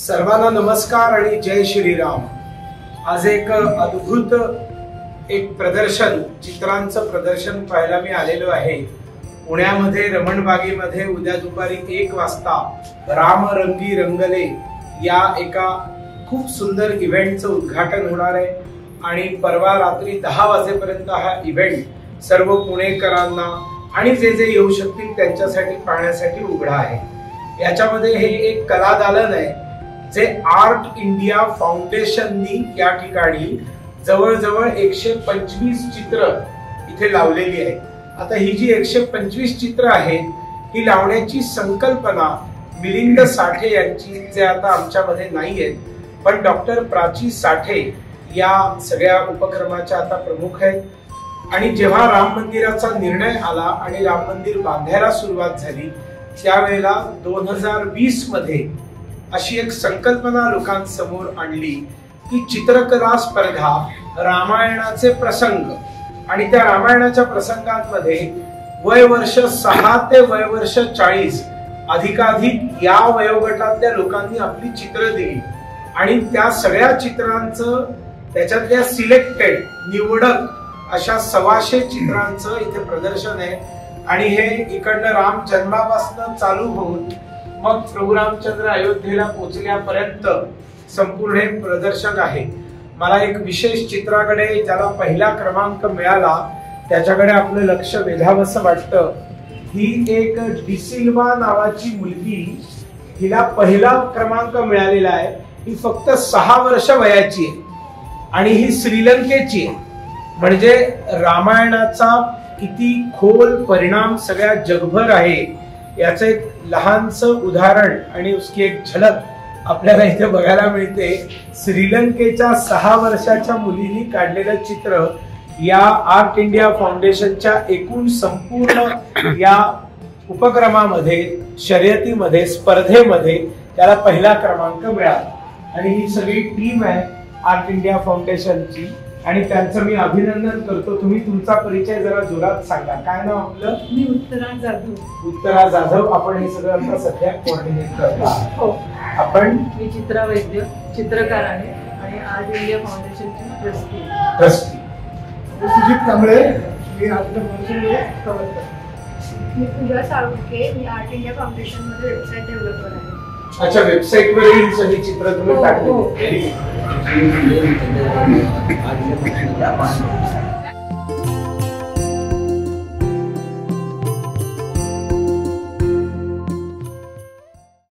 सर्वांना नमस्कार आणि जय श्रीराम। आज एक अद्भुत प्रदर्शन, चित्रांचं प्रदर्शन पाहायला मी आलेलो आहे। पुण्यामध्ये रमणबागेमध्ये उद्या दुपारी 1 वाजता राम रंगी रंगले या एका खूप सुंदर इव्हेंटचं उद्घाटन होणार आहे आणि परवा रात्री 10 वाजेपर्यंत हा इव्हेंट सर्व पुणेकरांना आणि जे जे येऊ शकतील त्यांच्यासाठी पाहण्यासाठी उघडा आहे। याच्यामध्ये हे एक कला दालन आहे जे आर्ट इंडिया फाउंडेशननी या ठिकाणी जवळजवळ 125 चित्र इथे लावलेली आहेत। आता ही जी 125 चित्र आहेत ही लावण्याची संकल्पना मिलिंद साठे यांची, जे आता आमच्यामध्ये नाहीयेत, पण डॉक्टर प्राची साठे या सगळ्या उपक्रमाच्या आता प्रमुख आहेत। आणि जेव्हा राम मंदिराचा निर्णय आला आणि राम मंदिर बांधायला सुरुवात झाली त्यावेळेला 2020 मध्ये अशी एक संकल्पना लोकांसमोर आणली की चित्रकला स्पर्धा, रामायणाचे प्रसंग आणि त्या रामायणाच्या प्रसंगांमध्ये वय वर्ष 6 ते वय वर्ष 40 अधिकाधिक या वयोगटातल्या लोकांनी आपली चित्र दिली आणि त्या सगळ्या चित्रांचं त्याच्यातल्या सिलेक्टेड निवडक अशा 125 चित्रांचं इथे प्रदर्शन आहे। आणि हे इकडनं राम जन्मापासून चालू होऊन मग प्रभू रामचंद्र अयोध्येला पोहोचल्यापर्यंत संपूर्ण हे प्रदर्शन आहे। मला एक विशेष चित्राकडे, ज्याला पहिला क्रमांक मिळाला, त्याच्याकडे आपलं लक्ष वेधावंसं वाटतं। ही एक डिसिल्वा नावाची मुलगी, हिला पहिला क्रमांक मिळालेला आहे। ही फक्त 6 वर्ष वयाची आहे आणि ही श्रीलंकेची आहे। म्हणजे रामायणाचा किती खोल परिणाम सगळ्या जगभर आहे याचं एक लहानसं उदाहरण आणि उसकी एक झलक आपल्याला इथे बघायला मिळते। श्रीलंकेच्या 6 वर्षाच्या मुलीने काढलेलं चित्र या आर्ट इंडिया फाउंडेशनच्या एकूण संपूर्ण या उपक्रमामध्ये, शर्यतीमध्ये, स्पर्धेमध्ये त्याला पहिला क्रमांक मिळाला। आणि ही सगळी टीम आहे आर्ट इंडिया फाउंडेशनची आणि त्यांचं मी अभिनंदन करतो। तुम्ही तुमचा परिचय जरा जोरात सांगा। काय नाव आपलं? मी उत्तरा जाधव। उत्तरा जाधव, आपण हे सगळं आता सध्या कोऑर्डिनेट करता? हो। आपण? मी चित्रा वैद्य, चित्रकार आहे आणि आर्ट इंडिया फाउंडेशनची ट्रस्टी। सुजित कांबळे, मी आर्ट फाउंडेशनमध्ये प्रवर्तक। मी पूजा साळुंखे, मी आर्ट इंडिया फाउंडेशन मध्ये वेबसाईट डेव्हलपर आहे। अच्छा, वेबसाईट वर ही सगळी चित्र तुम्ही टाकली?